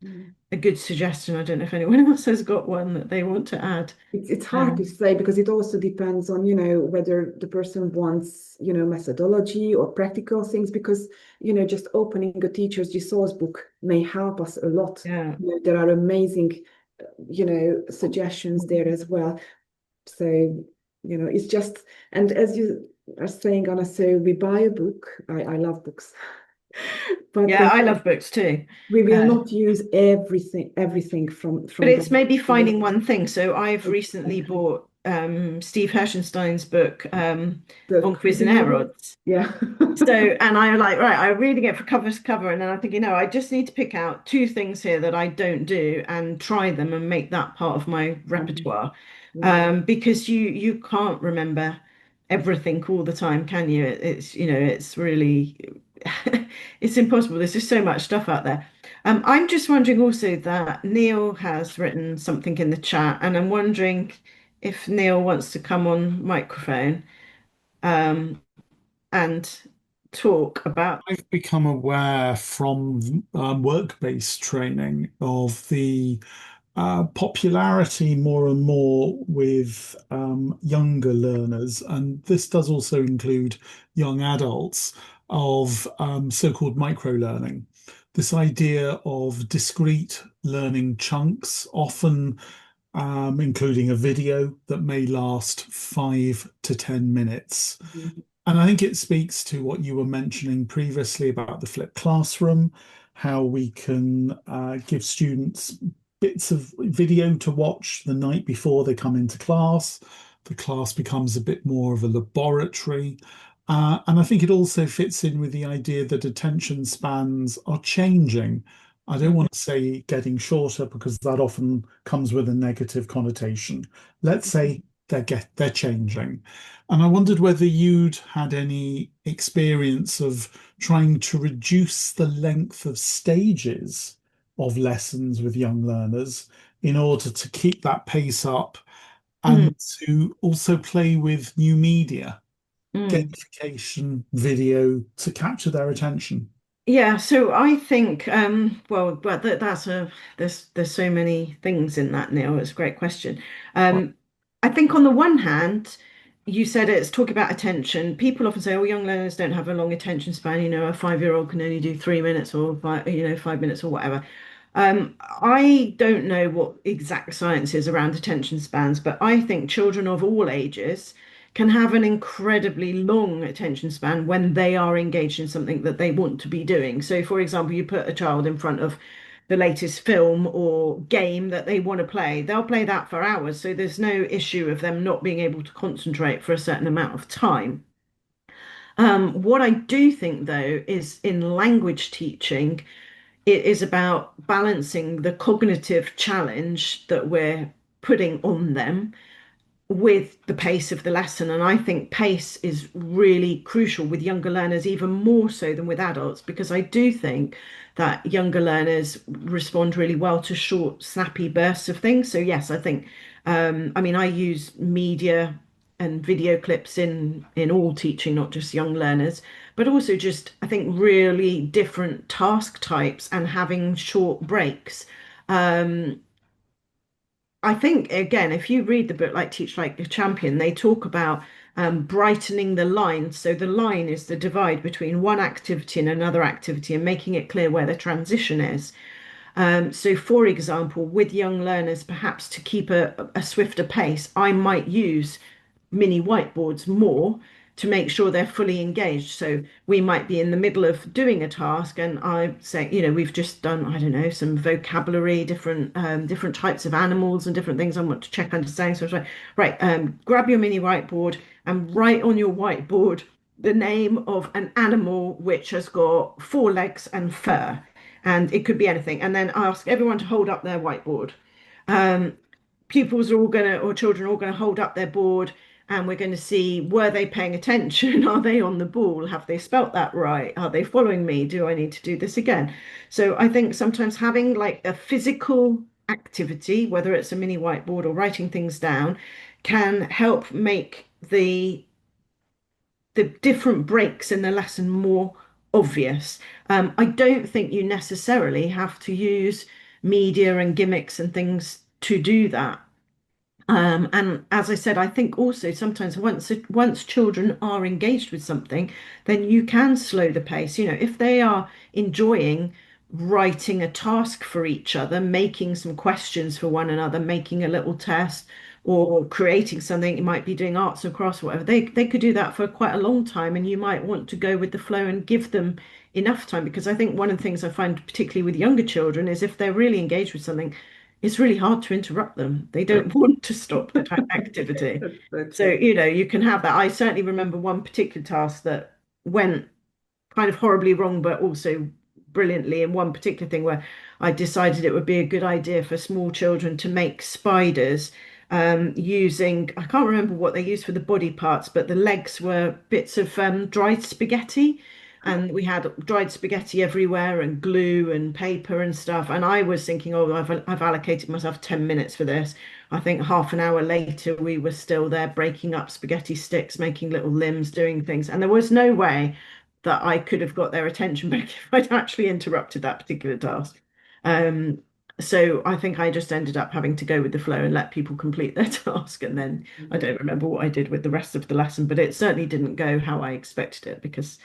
Mm. a good suggestion. I don't know if anyone else has got one that they want to add. It's hard to Um, say because it also depends on, whether the person wants, methodology or practical things, because, just opening a teacher's resource book may help us a lot. yeah. There are amazing, suggestions there as well. So, it's just, and as you are saying, Anna, so we buy a book. I love books, but Yeah, I love books too. we will Uh, not use everything But from it's them. maybe finding one thing. So I've recently Exactly. bought Steve Hershenstein's book The on quiz and quizzing error error. odds. Yeah. So, and I'm like, right, I'm reading it for cover to cover, and then I'm thinking, no, I just need to pick out two things here that I don't do and try them and make that part of my Um, repertoire. yeah. Because you can't remember everything all the time, can you? It's it's really it's impossible. There's just so much stuff out there. I'm just wondering also that Neil has written something in the chat, and I'm wondering if Neil wants to come on microphone um, and talk about. I've become aware from work-based training of the popularity more and more with younger learners, and this does also include young adults, of so-called micro-learning. This idea of discrete learning chunks, often including a video that may last 5 to 10 minutes. Mhm. And I think it speaks to what you were mentioning previously about the flipped classroom, how we can give students bits of video to watch the night before they come into class. The class becomes a bit more of a laboratory. And I think it also fits in with the idea that attention spans are changing. I don't want to say getting shorter because that often comes with a negative connotation. Let's say they're changing. And I wondered whether you'd had any experience of trying to reduce the length of stages of lessons with young learners in order to keep that pace up Mm, and to also play with new media, mm. gamification, video to capture their attention. Yeah, so I think, well, that's a there's so many things in that, Neil. It's a great question. Um, I think on the one hand, you said it's talking about attention. People often say, "Oh, young learners don't have a long attention span." You know, a 5-year-old can only do 3 minutes or 5 minutes or whatever. I don't know what exact science is around attention spans, but I think children of all ages can have an incredibly long attention span when they are engaged in something that they want to be doing. So, for example, you put a child in front of the latest film or game that they want to play, they'll play that for hours. So, there's no issue of them not being able to concentrate for a certain amount of time. What I do think, though, is in language teaching, it is about balancing the cognitive challenge that we're putting on them with the pace of the lesson. And I think pace is really crucial with younger learners, even more so than with adults, because I do think that younger learners respond really well to short, snappy bursts of things. So, yes, I think, I mean, I use media and video clips in all teaching, not just young learners, but also just, I think, really different task types and having short breaks. Um, I think again, if you read the book like Teach Like a Champion, they talk about brightening the line. So the line is the divide between one activity and another activity and making it clear where the transition is. So, for example, with young learners, perhaps to keep a swifter pace, I might use mini whiteboards more to make sure they're fully engaged. So we might be in the middle of doing a task, and I say, we've just done, I don't know, some vocabulary, different types of animals and different things I want to check understanding. So I was like, right, grab your mini whiteboard and write on your whiteboard the name of an animal which has got 4 legs and fur, and it could be anything. And then ask everyone to hold up their whiteboard. Um, Pupils are all going to, or children are all going to hold up their board, and we're going to see, were they paying attention? Are they on the ball? Have they spelt that right? Are they following me? Do I need to do this again? So I think sometimes having like a physical activity, whether it's a mini whiteboard or writing things down, can help make the different breaks in the lesson more obvious. I don't think you necessarily have to use media and gimmicks and things to do that. And as I said, I think also sometimes once children are engaged with something, then you can slow the pace. If they are enjoying writing a task for each other, making some questions for one another, making a little test, or creating something, it might be doing arts and crafts or whatever. They could do that for quite a long time, and you might want to go with the flow and give them enough time, because I think one of the things I find particularly with younger children is if they're really engaged with something, it's really hard to interrupt them. They don't want to stop the activity. That's so So, true. you can have that. I certainly remember one particular task that went kind of horribly wrong, but also brilliantly in one particular thing where I decided it would be a good idea for small children to make spiders using, I can't remember what they used for the body parts, but the legs were bits of dried spaghetti. and we had dried spaghetti everywhere and glue and paper and stuff. And I was thinking, oh, I've allocated myself 10 minutes for this. I think half an hour later, we were still there breaking up spaghetti sticks, making little limbs, doing things. And there was no way that I could have got their attention back if I'd actually interrupted that particular task. So I think I just ended up having to go with the flow and let people complete their task. And then I don't remember what I did with the rest of the lesson, but it certainly didn't go how I expected it because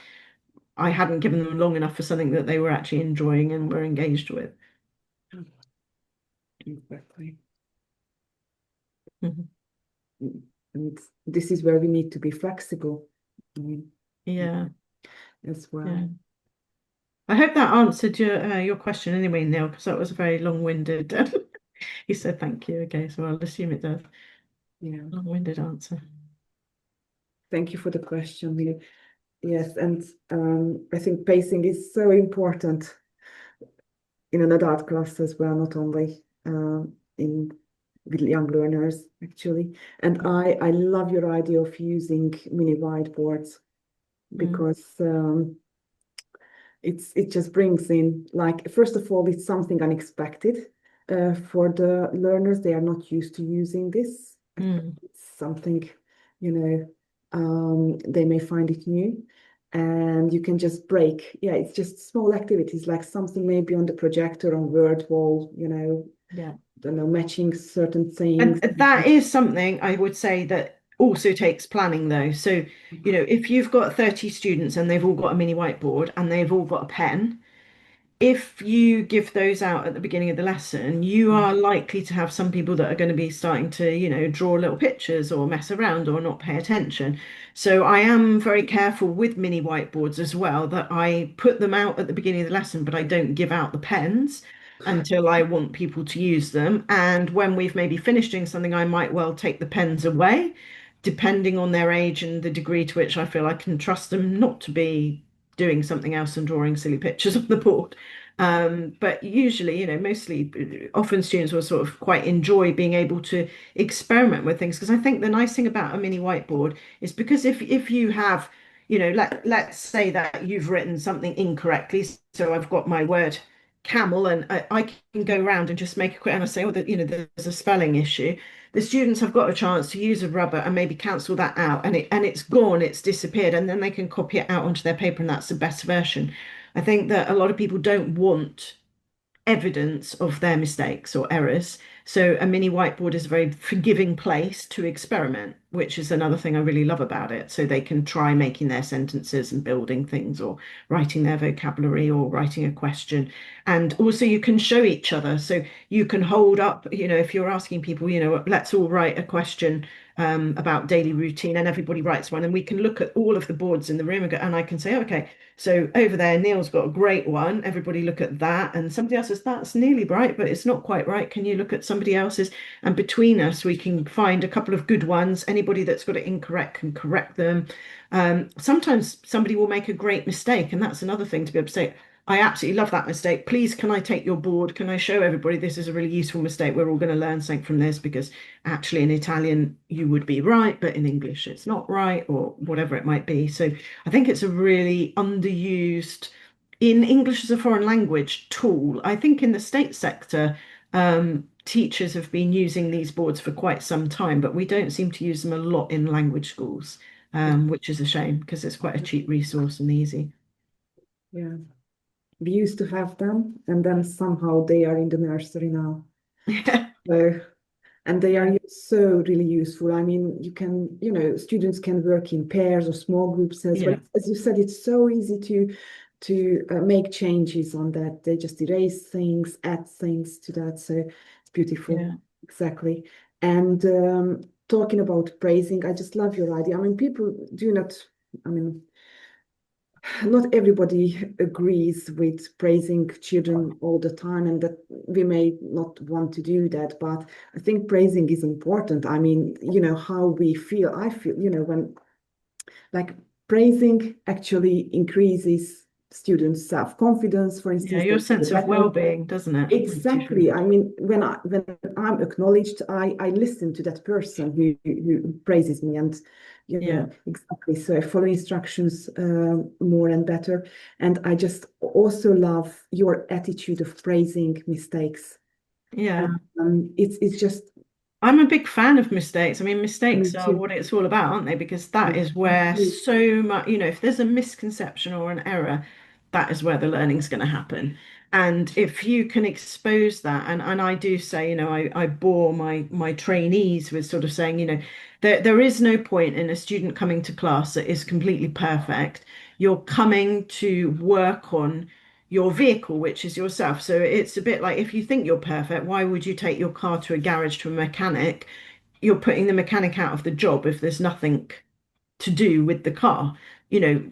I hadn't given them long enough for something that they were actually enjoying and were engaged with. Exactly. Mhm. And this is where we need to be flexible. Yeah, as well. yeah. I hope that answered your question anyway, Neil, because that was very long-winded. He said thank you. Okay, so I'll assume it does. Yeah. Long-winded answer. Thank you for the question, Neil. Yes, and I think pacing is so important in an adult class as well, not only in with young learners actually. And I love your idea of using mini whiteboards because it just brings in, like, first of all, it's something unexpected for the learners. They are not used to using this. It's something, they may find it new. And you can just break. Yeah, it's just small activities, like something maybe on the projector on Word wall, Yeah. don't know, matching certain things. And that is something I would say that also takes planning though. So, if you've got 30 students and they've all got a mini whiteboard and they've all got a pen, if you give those out at the beginning of the lesson, you are likely to have some people that are going to be starting to, draw little pictures or mess around or not pay attention. So I am very careful with mini whiteboards as well, that I put them out at the beginning of the lesson, but I don't give out the pens until I want people to use them. And when we've maybe finished doing something, I might well take the pens away, depending on their age and the degree to which I feel I can trust them not to be doing something else and drawing silly pictures on the board. But usually, mostly, often students will sort of quite enjoy being able to experiment with things. Because I think the nice thing about a mini whiteboard is because if you have, let's say that you've written something incorrectly. So I've got my word camel and I can go around and just make a quick, and I say, oh, there's a spelling issue. The students have got a chance to use a rubber and maybe cancel that out, and it's gone, it's disappeared, and then they can copy it out onto their paper, and that's the best version. I think that a lot of people don't want evidence of their mistakes or errors. So a mini whiteboard is a very forgiving place to experiment, which is another thing I really love about it. So they can try making their sentences and building things or writing their vocabulary or writing a question. And also you can show each other. So you can hold up, if you're asking people, let's all write a question about daily routine, and everybody writes one, and we can look at all of the boards in the room and I can say, okay, so over there, Neil's got a great one. Everybody look at that. And somebody else says, that's nearly right, but it's not quite right. Can you look at somebody else's? And between us, we can find a couple of good ones. Anybody that's got it incorrect can correct them. Sometimes somebody will make a great mistake. And that's another thing to be able to say, I absolutely love that mistake. Please, can I take your board? Can I show everybody this is a really useful mistake? We're all going to learn something from this, because actually in Italian you would be right, but in English it's not right, or whatever it might be. So I think it's a really underused in English as a foreign language tool. I think in the state sector, teachers have been using these boards for quite some time, but we don't seem to use them a lot in language schools, which is a shame because it's quite a cheap resource and easy. Yeah. We used to have them, and then somehow they are in the nursery now. So, and they are so really useful. I mean, you can, students can work in pairs or small groups as well. As you said, it's so easy to make changes on that. They just erase things, add things to that. So it's beautiful. Yeah. Exactly. And talking about praising, I just love your idea. I mean, people do not, I mean, not everybody agrees with praising children all the time, and that we may not want to do that, but I think praising is important. I mean, how we feel. I feel, when, like, praising actually increases students' self-confidence, for Yeah, instance. your They feel sense of better. well-being, doesn't it? Exactly. I mean, when I'm acknowledged, I listen to that person who praises me, and Yeah. exactly. So I follow instructions more and better. And I just also love your attitude of praising mistakes. Yeah. It's just I'm a big fan of mistakes. I mean, me mistakes are too. what it's all about, aren't they? Because that is where Exactly. so much, if there's a misconception or an error, that is where the learning's going to happen. And if you can expose that, and I do say, I bore my trainees with sort of saying, there is no point in a student coming to class that is completely perfect. You're coming to work on your vehicle, which is yourself. So it's a bit like if you think you're perfect, why would you take your car to a garage to a mechanic? You're putting the mechanic out of the job if there's nothing to do with the car. You know,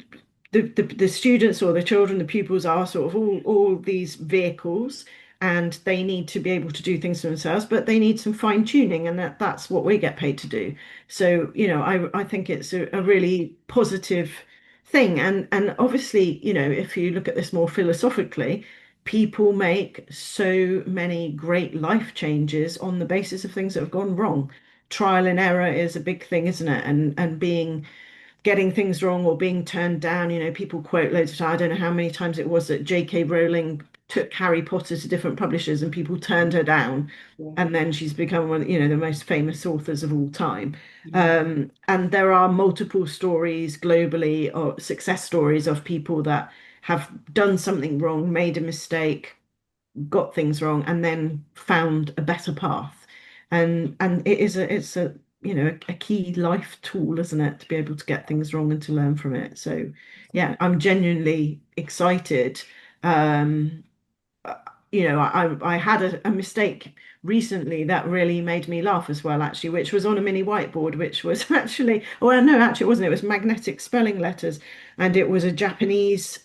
the students or the children, the pupils are sort of all these vehicles, and they need to be able to do things for themselves, but they need some fine tuning, and that's what we get paid to do. So, I think it's a really positive thing. And obviously, if you look at this more philosophically, people make so many great life changes on the basis of things that have gone wrong. Trial and error is a big thing, isn't it? And being getting things wrong or being turned down. People quote loads of times. I don't know how many times it was that J.K. Rowling took Harry Potter to different publishers and people turned her down. Yeah. And then she's become one, the most famous authors of all time. Yeah. And there are multiple stories globally or success stories of people that have done something wrong, made a mistake, got things wrong, and then found a better path. And it's a a key life tool, isn't it, to be able to get things wrong and to learn from it. So yeah, I'm genuinely excited. Um, uh, I had a mistake recently that really made me laugh as well, actually, which was on a mini whiteboard, which was actually, well, no, actually, it wasn't. It was magnetic spelling letters, and it was a Japanese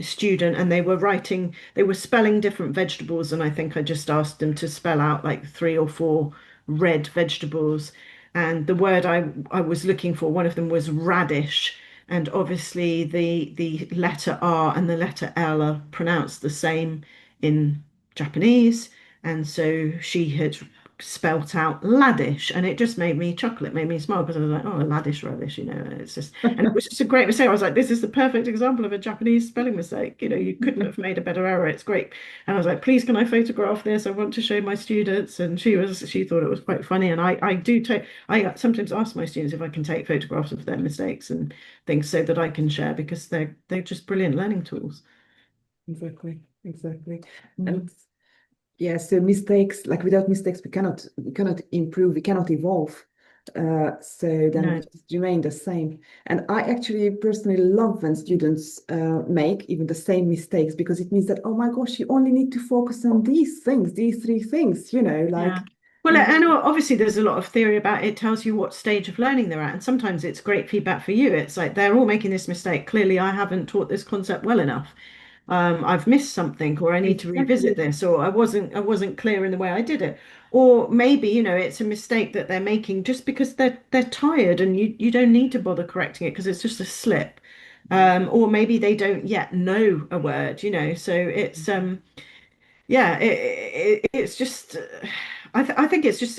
student, and they were spelling different vegetables, and I think I just asked them to spell out like 3 or 4 red vegetables, and the word I was looking for, one of them was radish. And obviously, the letter R and the letter L are pronounced the same in Japanese, and so she had spelt out laddish, and it just made me chuckle. It made me smile because I was like, "Oh, a laddish radish," it's just, and it was just a great mistake. I was like, "This is the perfect example of a Japanese spelling mistake. You couldn't have made a better error. It's great." And I was like, "Please, can I photograph this? I want to show my students." And she thought it was quite funny, and I sometimes ask my students if I can take photographs of their mistakes and things so that I can share because they're just brilliant learning tools. Exactly. Mm. And yeah, so mistakes, like without mistakes, we cannot improve, we cannot evolve. So then we No. just remain the same. And I actually personally love when students make even the same mistakes, because it means that, oh my gosh, you only need to focus on these things, these 3 things, like, Yeah. Well, and obviously there's a lot of theory about it tells you what stage of learning they're at. And sometimes it's great feedback for you. It's like they're all making this mistake. Clearly, I haven't taught this concept well enough. I've missed something, or I need to revisit exactly. this, or I wasn't clear in the way I did it. Or maybe, it's a mistake that they're making just because they're tired and you don't need to bother correcting it because it's just a slip. Or maybe they don't yet know a word, so yeah, it's just I think it's just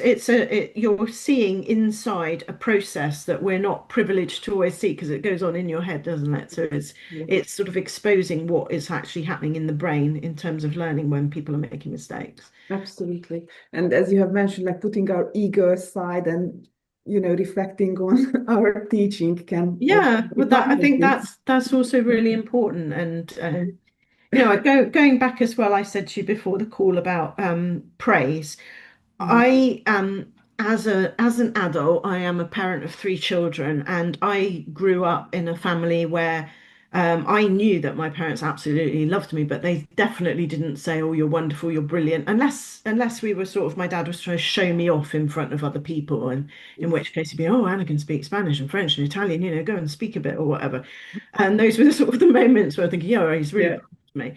you're seeing inside a process that we're not privileged to always see because it goes on in your head, doesn't it? So Yeah, it's sort of exposing what is actually happening in the brain in terms of learning when people are making mistakes. absolutely. And as you have mentioned, like putting our ego aside and, reflecting on our teaching can also Yeah, be well, that I think fascinating. that's also really important. And going back as well, I said to you before the call about praise. Mhm. I am as an adult, I am a parent of 3 children, and I grew up in a family where I knew that my parents absolutely loved me, but they definitely didn't say, "Oh, you're wonderful, you're brilliant," unless we were sort of my dad was trying to show me off in front of other people, and in Yes. which case he'd be, "Oh, Anna can speak Spanish and French and Italian, go and speak a bit or whatever." And those were the sort of the moments where I think, "Yeah, he's really Yeah. proud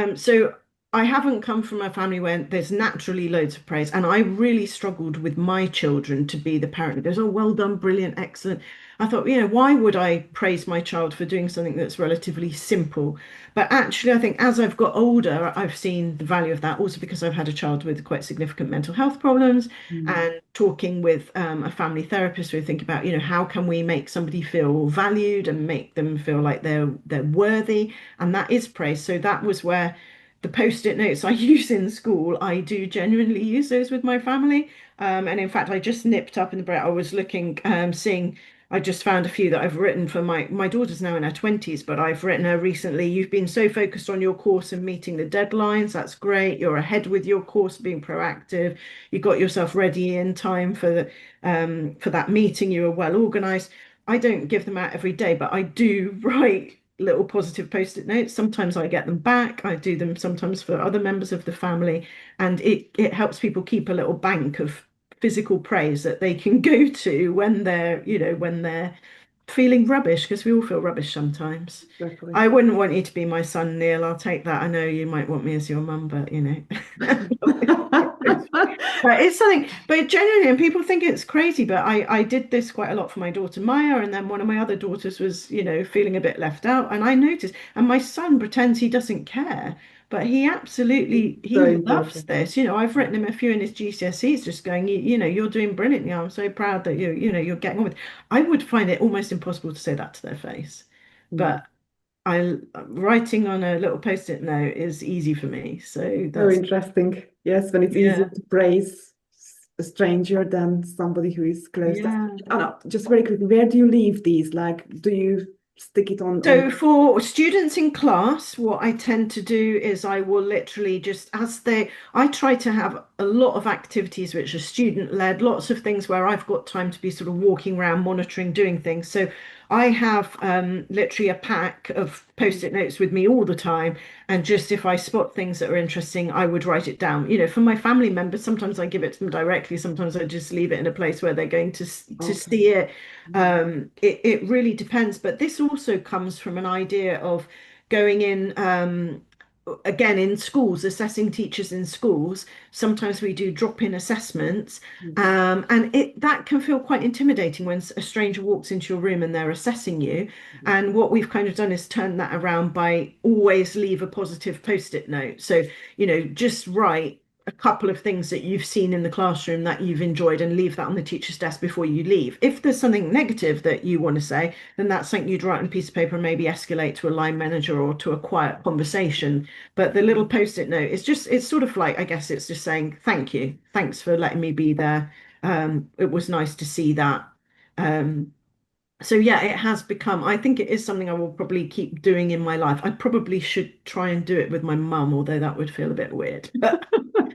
of me." So I haven't come from a family where there's naturally loads of praise, and I really struggled with my children to be the parent who goes, "Oh, well done, brilliant, excellent." I thought, why would I praise my child for doing something that's relatively simple? But actually, I think as I've got older, I've seen the value of that, also because I've had a child with quite significant mental health problems, Mm. and talking with a family therapist, we think about, how can we make somebody feel valued and make them feel like they're worthy, and that is praise. So that was where the post-it notes I use in school, I do genuinely use those with my family. And in fact, I just nipped up in the break. I was looking, seeing, I just found a few that I've written for my daughter's now in her 20s, but I've written her recently. You've been so focused on your course and meeting the deadlines. That's great. You're ahead with your course, being proactive. You got yourself ready in time for that meeting. You were well organized. I don't give them out every day, but I do write little positive post-it notes. Sometimes I get them back. I do them sometimes for other members of the family, and it helps people keep a little bank of physical praise that they can go to when they're feeling rubbish, because we all feel rubbish sometimes. Exactly. I wouldn't want you to be my son, Neil. I'll take that. I know you might want me as your mum, but But it's something, but genuinely, and people think it's crazy, but I did this quite a lot for my daughter Maya, and then one of my other daughters was, feeling a bit left out, and I noticed, and my son pretends he doesn't care, but he absolutely So he loves important. this. I've written him a few in his GCSEs, just going, you're doing brilliantly. I'm so proud that you're getting on with. I would find it almost impossible to say that to their face, Mm. but I writing on a little post-it note is easy for me, so So that's interesting. Yes, when it's easier yeah, to praise a stranger than somebody who is close. yeah. Oh, no, just very quickly, where do you leave these? Like, do you stick it on? So for students in class, what I tend to do is I will literally just I try to have a lot of activities which are student led, lots of things where I've got time to be sort of walking around, monitoring, doing things. So I have literally a pack of post-it notes with me all the time. And just if I spot things that are interesting, I would write it down. For my family members, sometimes I give it to them directly, sometimes I just leave it in a place where they're going to Okay. see it. Mm. It really depends, but this also comes from an idea of going in, again, in schools, assessing teachers in schools. Sometimes we do drop-in assessments, Mm. and that can feel quite intimidating when a stranger walks into your room and they're assessing you. And what we've kind of done is turn that around by always leave a positive post-it note. So, just write a couple of things that you've seen in the classroom that you've enjoyed and leave that on the teacher's desk before you leave. If there's something negative that you want to say, then that's something you'd write on a piece of paper and maybe escalate to a line manager or to a quiet conversation. But the little post-it note is it's sort of like, I guess it's just saying, thank you. Thanks for letting me be there. It was nice to see that. Um, so yeah, it has become, I think it is something I will probably keep doing in my life. I probably should try and do it with my mum, although that would feel a bit weird. But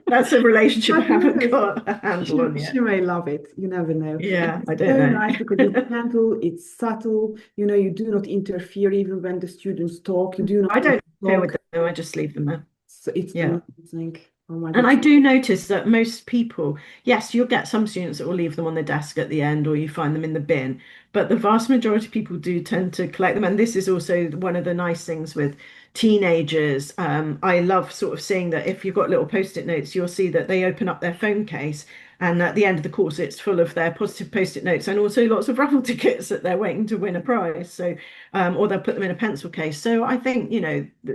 that's a relationship I But who haven't knows? got a handle on She yet. may love it. You never know. And Yeah, it's I don't so nice because it's know. gentle, it's subtle. You do not interfere even when the students talk. You do not I want don't to deal with talk. them, I just leave them there. So it's Yeah. amazing. Oh my And I goodness. do notice that most people, yes, you'll get some students that will leave them on the desk at the end or you find them in the bin, but the vast majority of people do tend to collect them. And this is also one of the nice things with teenagers. I love sort of seeing that if you've got little post-it notes, you'll see that they open up their phone case and at the end of the course, it's full of their positive post-it notes and also lots of raffle tickets that they're waiting to win a prize. So, or they'll put them in a pencil case. So I think,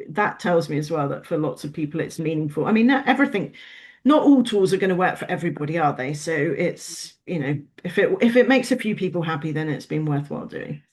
that tells me as well that for lots of people, it's meaningful. I mean, not all tools are going to work for everybody, are they? So it's, if it makes a few people happy, then it's been worthwhile doing.